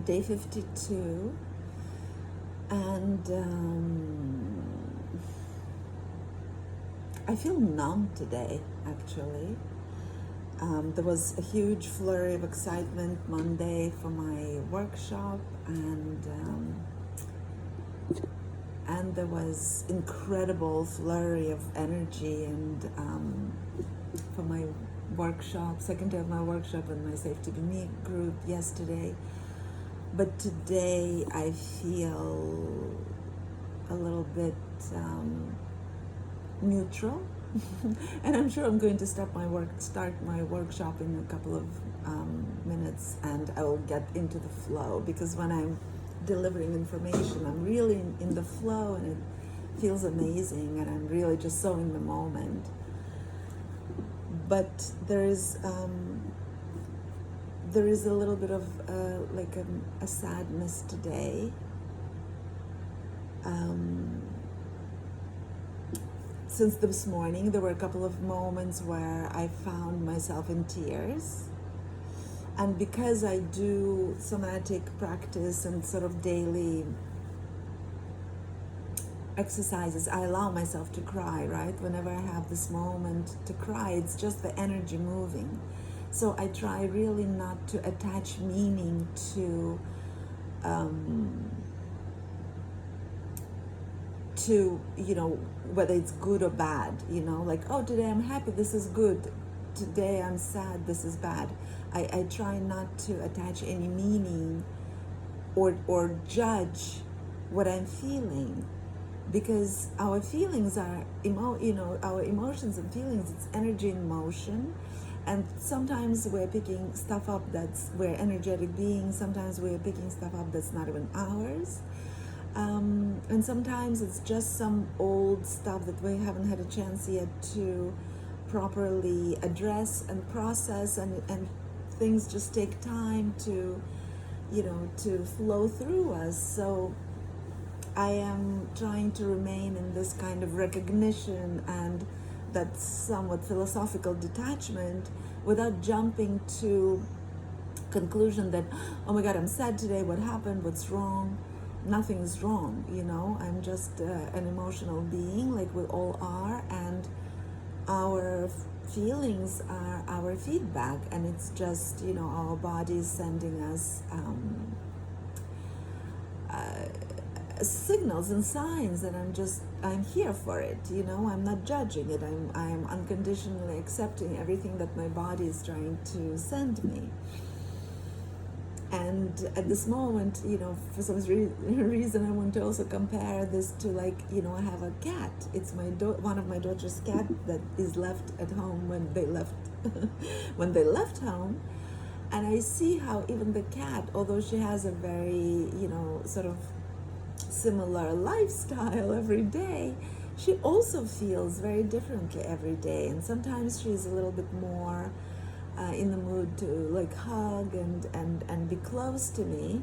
day 52, and I feel numb today, actually. There was a huge flurry of excitement Monday for my workshop, and there was incredible flurry of energy and for my workshop, second day of my workshop and my Safe to Be Me group yesterday. But today I feel a little bit neutral. And I'm sure I'm going to start my workshop in a couple of minutes, and I will get into the flow, because when I'm delivering information, I'm really in the flow, and it feels amazing, and I'm really just so in the moment. But there is a little bit of like a sadness today. Since this morning, there were a couple of moments where I found myself in tears. And because I do somatic practice and sort of daily exercises, I allow myself to cry, right? Whenever I have this moment to cry, it's just the energy moving. So I try really not to attach meaning to whether it's good or bad, like, oh, today I'm happy, this is good. Today I'm sad, this is bad. I try not to attach any meaning or judge what I'm feeling, because our feelings are, our emotions and feelings, it's energy in motion. And sometimes we're picking stuff up we're energetic beings. Sometimes we're picking stuff up that's not even ours. And sometimes it's just some old stuff that we haven't had a chance yet to properly address and process, and things just take time to flow through us. So I am trying to remain in this kind of recognition and that somewhat philosophical detachment, without jumping to conclusion that, oh my God, I'm sad today, what happened, what's wrong? Nothing is wrong, I'm just an emotional being, like we all are, and our feelings are our feedback, and it's just, our bodies sending us signals and signs, and I'm here for it, I'm not judging it. I'm unconditionally accepting everything that my body is trying to send me. And at this moment, for some reason, I want to also compare this to, like, I have a cat. It's one of my daughter's cat that is left at home when they left home. And I see how even the cat, although she has a very, sort of similar lifestyle every day, she also feels very differently every day. And sometimes she's a little bit more in the mood to, like, hug and be close to me,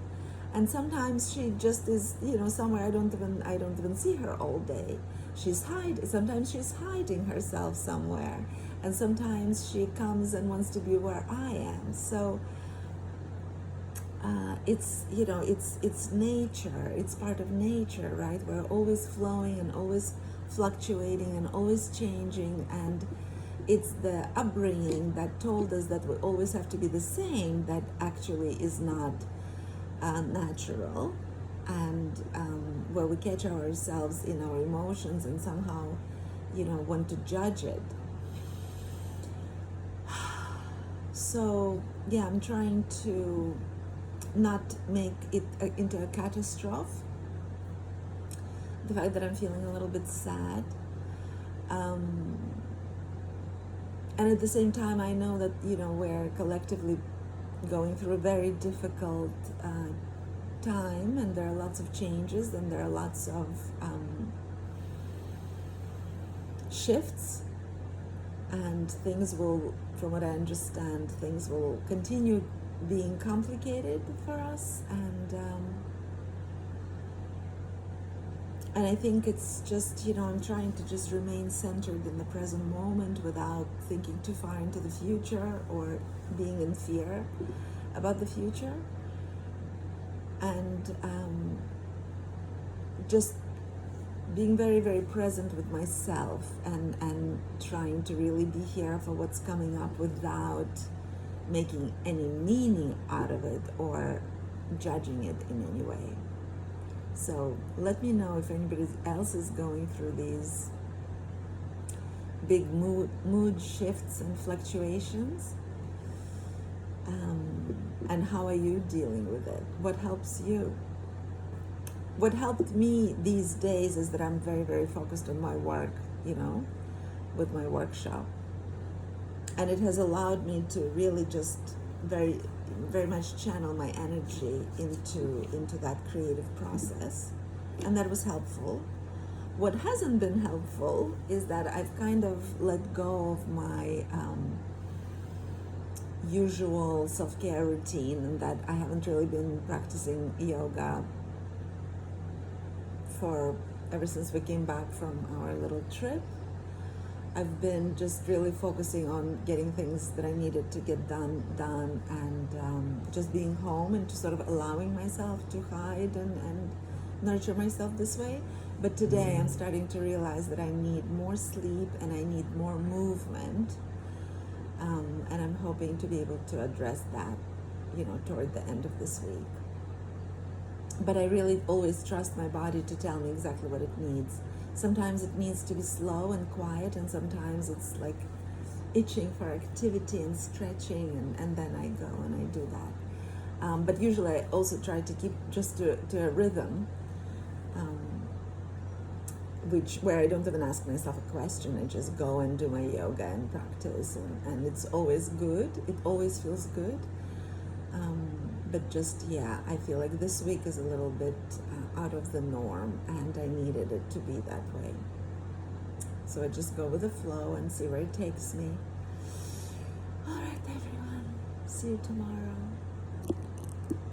and sometimes she just is, somewhere I don't even see her all day. Sometimes she's hiding herself somewhere, and sometimes she comes and wants to be where I am. So it's nature. It's part of nature, right? We're always flowing and always fluctuating and always changing, and it's the upbringing that told us that we always have to be the same that actually is not natural, and where we catch ourselves in our emotions and somehow, want to judge it. So, yeah, I'm trying to not make it into a catastrophe. The fact that I'm feeling a little bit sad. And at the same time, I know that, we're collectively going through a very difficult time, and there are lots of changes, and there are lots of shifts, and things will, from what I understand, things will continue being complicated for us, and I think it's just, I'm trying to just remain centered in the present moment without thinking too far into the future or being in fear about the future. and just being very, very present with myself, and trying to really be here for what's coming up without making any meaning out of it or judging it in any way. So let me know if anybody else is going through these big mood shifts and fluctuations. And how are you dealing with it? What helps you? What helped me these days is that I'm very, very focused on my work, with my workshop. And it has allowed me to really just very, very much channel my energy into that creative process. And that was helpful. What hasn't been helpful is that I've kind of let go of my usual self-care routine, and that I haven't really been practicing yoga ever since we came back from our little trip. I've been just really focusing on getting things that I needed to get done, and just being home and just sort of allowing myself to hide and nurture myself this way. But today I'm starting to realize that I need more sleep and I need more movement, and I'm hoping to be able to address that, toward the end of this week. But I really always trust my body to tell me exactly what it needs. Sometimes it needs to be slow and quiet, and sometimes it's like itching for activity and stretching, and then I go and I do that. But usually I also try to keep just to a rhythm, where I don't even ask myself a question. I just go and do my yoga and practice, and it's always good. It always feels good. But just, I feel like this week is a little bit out of the norm, and I needed it to be that way. So I just go with the flow and see where it takes me. All right, everyone. See you tomorrow.